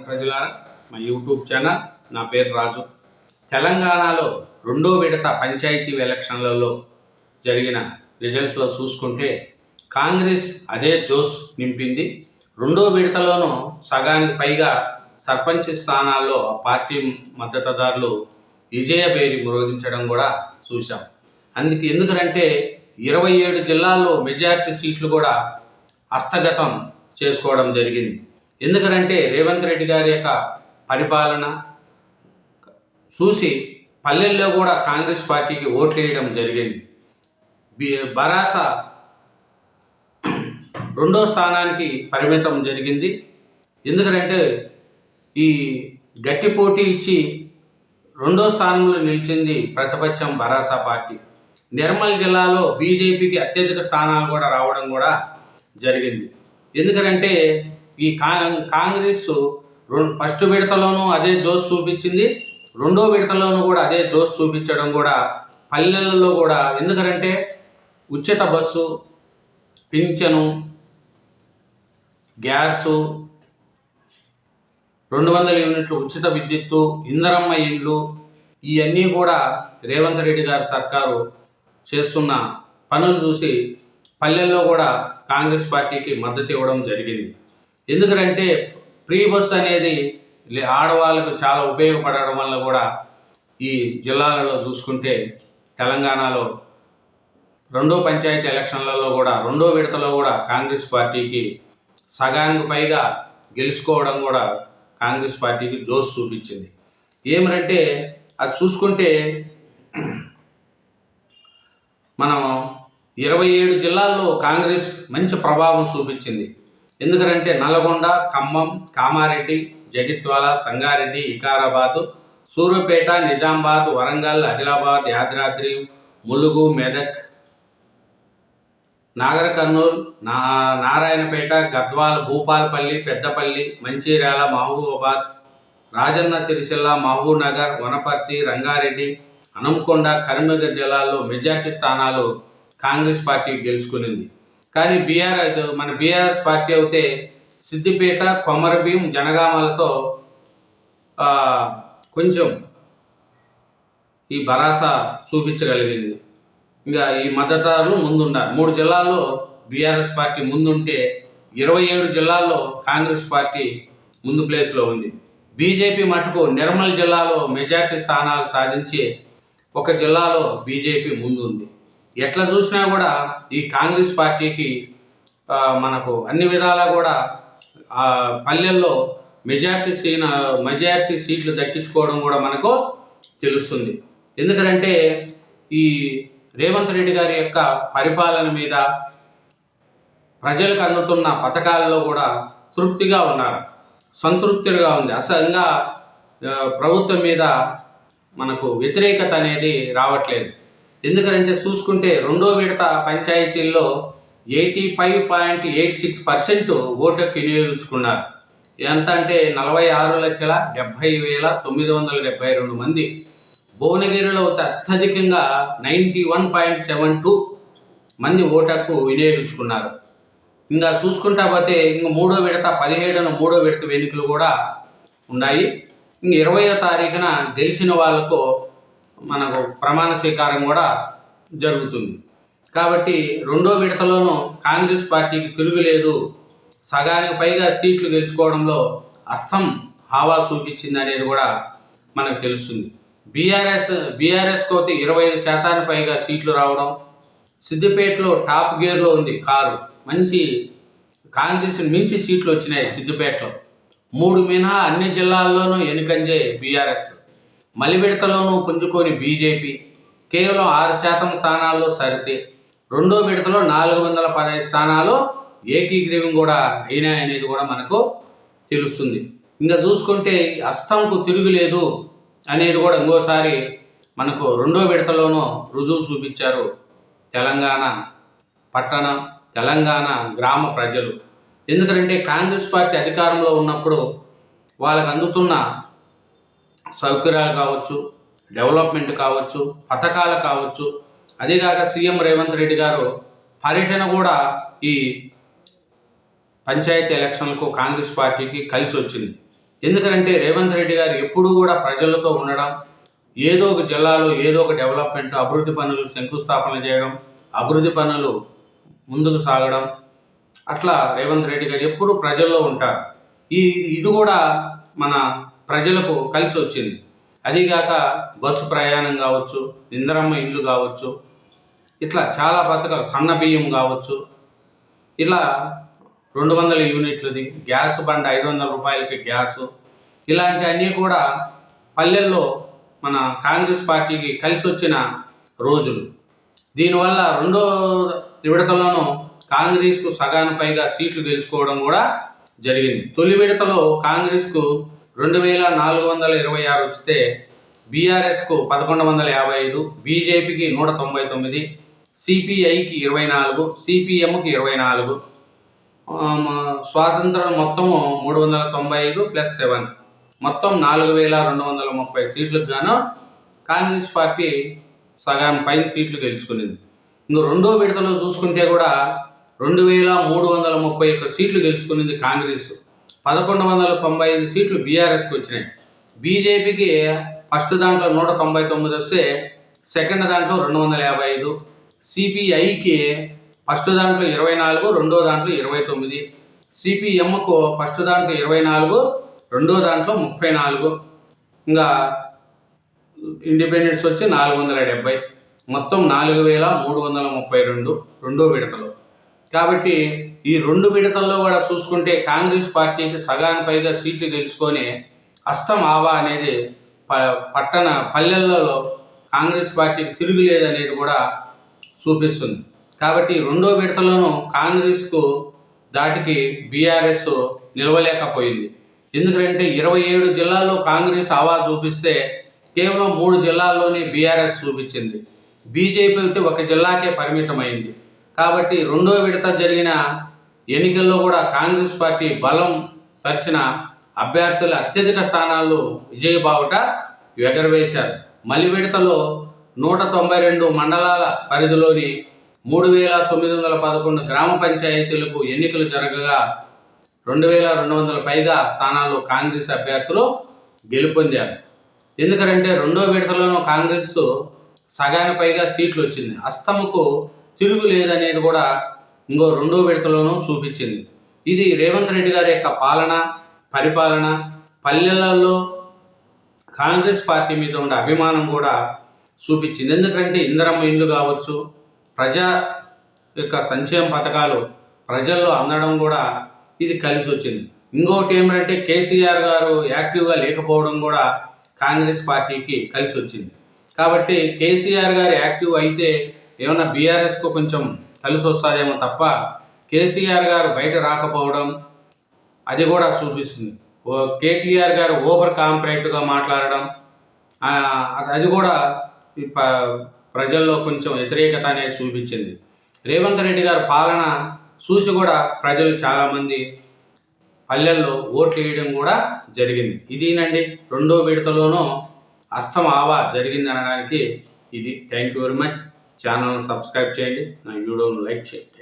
ప్రజలారా, మా YouTube channel, నా పేరు రాజు. తెలంగాణలో రెండో విడత పంచాయతీ ఎలక్షన్లలో జరిగిన రిజల్ట్స్లో చూసుకుంటే కాంగ్రెస్ అదే జోష్ నింపింది. రెండో విడతలోనూ సగానికి పైగా సర్పంచ్ స్థానాల్లో ఆ పార్టీ మద్దతుదారులు విజయభేరి మ్రోగించడం కూడా చూసాం. ఎందుకంటే 27 జిల్లాల్లో మెజారిటీ సీట్లు కూడా హస్తగతం చేసుకోవడం జరిగింది. ఎందుకంటే రేవంత్ రెడ్డి గారి యొక్క పరిపాలన చూసి పల్లెల్లో కూడా కాంగ్రెస్ పార్టీకి ఓట్లు వేయడం జరిగింది. బరాస రెండో స్థానానికి పరిమితం జరిగింది. ఎందుకంటే ఈ గట్టి పోటీ ఇచ్చి రెండో స్థానంలో నిలిచింది ప్రతిపక్షం బరాస పార్టీ. నిర్మల్ జిల్లాలో బీజేపీకి అత్యధిక స్థానాలు కూడా రావడం కూడా జరిగింది. ఎందుకంటే ఈ కాంగ్రెస్ ఫస్ట్ విడతలోనూ అదే జోష్ చూపించింది, రెండో విడతలోనూ కూడా అదే జోష్ చూపించడం కూడా పల్లెలలో కూడా. ఎందుకంటే ఉచిత బస్సు, పింఛను, గ్యాసు, 200 యూనిట్లు ఉచిత విద్యుత్తు, ఇందరమ్మ ఇండ్లు, ఇవన్నీ కూడా రేవంత్ రెడ్డి గారి సర్కారు చేస్తున్న పనులు చూసి పల్లెల్లో కూడా కాంగ్రెస్ పార్టీకి మద్దతు ఇవ్వడం జరిగింది. ఎందుకంటే ఫ్రీ బస్ అనేది ఆడవాళ్ళకు చాలా ఉపయోగపడడం వల్ల కూడా ఈ జిల్లాలలో చూసుకుంటే తెలంగాణలో రెండో పంచాయతీ ఎలక్షన్లలో కూడా రెండో విడతలో కూడా కాంగ్రెస్ పార్టీకి సగానికి పైగా గెలుచుకోవడం కూడా కాంగ్రెస్ పార్టీకి జోష్ చూపించింది. ఏమిటంటే అది చూసుకుంటే మనం 27 జిల్లాల్లో కాంగ్రెస్ మంచి ప్రభావం చూపించింది. ఎందుకంటే నల్గొండ, ఖమ్మం, కామారెడ్డి, జగిత్యాల, సంగారెడ్డి, వికారాబాద్, సూర్యాపేట, నిజామాబాద్, వరంగల్, ఆదిలాబాద్, యాదాద్రి, ములుగు, మెదక్, నాగర్ కర్నూల్, నారాయణపేట, గద్వాల్, భూపాలపల్లి, పెద్దపల్లి, మంచిర్యాల, మహబూబాబాద్, రాజన్న సిరిసిల్ల, మహబూబ్ నగర్, వనపర్తి, రంగారెడ్డి, హనుమకొండ, కరీంనగర్ జిల్లాల్లో మెజార్టీ స్థానాలు కాంగ్రెస్ పార్టీ గెలుచుకునింది. కానీ మన బీఆర్ఎస్ పార్టీ అయితే సిద్దిపేట, కొమరభీం, జనగామలతో కొంచెం ఈ భరాస చూపించగలిగింది. ఇంకా ఈ మద్దతుదారులు ముందున్నారు. 3 జిల్లాల్లో బీఆర్ఎస్ పార్టీ ముందుంటే 27 జిల్లాల్లో కాంగ్రెస్ పార్టీ ముందు ప్లేస్లో ఉంది. బీజేపీ మటుకు నిర్మల్ జిల్లాలో మెజార్టీ స్థానాలు సాధించి ఒక జిల్లాలో బీజేపీ ముందుంది. ఎట్లా చూసినా కూడా ఈ కాంగ్రెస్ పార్టీకి మనకు అన్ని విధాలా కూడా పల్లెల్లో మెజార్టీ సీట్లు దక్కించుకోవడం కూడా మనకు తెలుస్తుంది. ఎందుకంటే ఈ రేవంత్ రెడ్డి గారి యొక్క పరిపాలన మీద ప్రజలకు అందుతున్న పథకాలలో కూడా తృప్తిగా ఉన్నారు, సంతృప్తిగా ఉంది. అసలుగా ప్రభుత్వం మీద మనకు వ్యతిరేకత అనేది రావట్లేదు. ఎందుకంటే చూసుకుంటే రెండో విడత పంచాయతీల్లో 85.86% ఓటుకు వినియోగించుకున్నారు. ఎంత అంటే 46,70,972 మంది. భువనగిరిలో అత్యధికంగా 91.72 మంది ఓటుకు వినియోగించుకున్నారు. ఇంకా చూసుకుంటా పోతే ఇంక మూడో విడత 17న మూడో విడత ఎన్నికలు కూడా ఉన్నాయి. ఇంక 20వ తారీఖున గెలిచిన వాళ్ళకు మనకు ప్రమాణ స్వీకారం కూడా జరుగుతుంది. కాబట్టి రెండో విడతలోనూ కాంగ్రెస్ పార్టీకి తిరుగులేదు, సగానికి పైగా సీట్లు గెలుచుకోవడంలో అస్తం హావా చూపించింది అనేది కూడా మనకు తెలుస్తుంది. బీఆర్ఎస్కి అయితే 25% పైగా సీట్లు రావడం, సిద్దిపేటలో టాప్ గేర్లో ఉంది కారు. మంచి కాంగ్రెస్ మించి సీట్లు వచ్చినాయి సిద్దిపేటలో. 3 మినహా అన్ని జిల్లాల్లోనూ ఎన్నికంజే బీఆర్ఎస్. మలి విడతలోనూ పుంజుకొని బీజేపీ కేవలం 6% స్థానాల్లో సరితే. రెండో విడతలో 415 స్థానాలు ఏకీగ్రీవం కూడా అయినాయనేది కూడా మనకు తెలుస్తుంది. ఇంకా చూసుకుంటే అస్తంకు తిరుగులేదు అనేది కూడా ఇంకోసారి మనకు రెండో విడతలోనూ రుజువు చూపించారు తెలంగాణ పట్టణం, తెలంగాణ గ్రామ ప్రజలు. ఎందుకంటే కాంగ్రెస్ పార్టీ అధికారంలో ఉన్నప్పుడు వాళ్ళకు అందుతున్న సౌకర్యాలు కావచ్చు, డెవలప్మెంట్ కావచ్చు, పథకాలు కావచ్చు, అదేగాక సీఎం రేవంత్ రెడ్డి గారు పర్యటన కూడా ఈ పంచాయతీ ఎలక్షన్లకు కాంగ్రెస్ పార్టీకి కలిసి వచ్చింది. ఎందుకంటే రేవంత్ రెడ్డి గారు ఎప్పుడూ కూడా ప్రజలతో ఉండడం, ఏదో ఒక జిల్లాలో ఏదో ఒక డెవలప్మెంట్, అభివృద్ధి పనులు శంకుస్థాపన చేయడం, అభివృద్ధి పనులు ముందుకు సాగడం, అట్లా రేవంత్ రెడ్డి గారు ఎప్పుడూ ప్రజల్లో ఉంటారు. ఇది కూడా మన ప్రజలకు కలిసి వచ్చింది. అదిగాక బస్సు ప్రయాణం కావచ్చు, ఇందిరమ్మ ఇల్లు కావచ్చు, ఇట్లా చాలా పథకాలు, సన్న బియ్యం కావచ్చు, ఇలా 200 యూనిట్లది గ్యాస్ బండ 500 రూపాయలకి గ్యాసు, ఇలాంటివన్నీ కూడా పల్లెల్లో మన కాంగ్రెస్ పార్టీకి కలిసి వచ్చిన రోజులు. దీనివల్ల రెండో విడతలోనూ కాంగ్రెస్కు సగానికి పైగా సీట్లు గెలుచుకోవడం కూడా జరిగింది. తొలి విడతలో కాంగ్రెస్కు 2426 వచ్చితే బీఆర్ఎస్కు 1155, బీజేపీకి 199, సిపిఐకి 24, సిపిఎంకి 24, స్వాతంత్రం మొత్తము 395 + 7 మొత్తం 4230 సీట్లకు గాను కాంగ్రెస్ పార్టీ సగానికి పైన సీట్లు గెలుచుకునింది. ఇంకో రెండో విడతలో చూసుకుంటే కూడా 2331 సీట్లు గెలుచుకునింది కాంగ్రెస్. 1195 సీట్లు బీఆర్ఎస్కి వచ్చినాయి. బీజేపీకి ఫస్ట్ దాంట్లో 199 వస్తే సెకండ్ దాంట్లో 255, సిపిఐకి ఫస్ట్ దాంట్లో 24, రెండో దాంట్లో 29, సిపిఎంకు ఫస్ట్ దాంట్లో 24, రెండో దాంట్లో 34, ఇంకా ఇండిపెండెన్స్ వచ్చి 470, మొత్తం 4332 రెండో విడతలో. కాబట్టి ఈ రెండు విడతల్లో కూడా చూసుకుంటే కాంగ్రెస్ పార్టీకి సగానికి పైగా సీట్లు గెలుచుకొని అస్తం ఆవా అనేది పల్లెలలో కాంగ్రెస్ పార్టీకి తిరుగులేదనేది కూడా చూపిస్తుంది. కాబట్టి రెండో విడతలోనూ కాంగ్రెస్కు దాటికి బీఆర్ఎస్ నిలవలేకపోయింది. ఎందుకంటే 27 జిల్లాల్లో కాంగ్రెస్ ఆవా చూపిస్తే కేవలం 3 జిల్లాల్లోనే బీఆర్ఎస్ చూపించింది. బీజేపీ అయితే ఒక జిల్లాకే పరిమితమైంది. కాబట్టి రెండో విడత జరిగిన ఎన్నికల్లో కూడా కాంగ్రెస్ పార్టీ బలం పరిచిన అభ్యర్థులు అత్యధిక స్థానాల్లో విజయబావుట ఎగరవేశారు. మలి విడతలో 192 మండలాల పరిధిలోని 3911 గ్రామ పంచాయతీలకు ఎన్నికలు జరగగా 2200 పైగా స్థానాల్లో కాంగ్రెస్ అభ్యర్థులు గెలుపొందారు. ఎందుకంటే రెండో విడతలోనూ కాంగ్రెస్ సగానికి పైగా సీట్లు వచ్చింది. అస్తముకు తిరుగు లేదనేది కూడా ఇంకో రెండో విడతలోనూ చూపించింది. ఇది రేవంత్ రెడ్డి గారి యొక్క పరిపాలన, పల్లెలలో కాంగ్రెస్ పార్టీ మీద ఉన్న అభిమానం కూడా చూపించింది. ఎందుకంటే ఇందిరమ్మ ఇల్లు కావచ్చు, ప్రజా యొక్క సంక్షేమ పథకాలు ప్రజల్లో అందడం కూడా ఇది కలిసి వచ్చింది. ఇంకొకటి ఏమిటంటే కేసీఆర్ గారు యాక్టివ్గా లేకపోవడం కూడా కాంగ్రెస్ పార్టీకి కలిసి వచ్చింది. కాబట్టి కేసీఆర్ గారు యాక్టివ్ అయితే ఏమన్నా బీఆర్ఎస్కు కొంచెం కలిసి వస్తుందేమో తప్ప కేసీఆర్ గారు బయట రాకపోవడం అది కూడా చూపిస్తుంది. కేటీఆర్ గారు ఓవర్ కాంపరేటివ్గా మాట్లాడడం అది కూడా ప్రజల్లో కొంచెం వ్యతిరేకత అనేది చూపించింది. రేవంత్ రెడ్డి గారి పాలన చూసి కూడా ప్రజలు చాలామంది పల్లెల్లో ఓట్లు వేయడం కూడా జరిగింది. ఇదేనండి రెండో విడతలోనూ అస్తం ఆవా జరిగింది అనడానికి ఇది. Thank you very much. ఛానల్ని సబ్స్క్రైబ్ చేయండి, నా వీడియోను లైక్ చేయండి.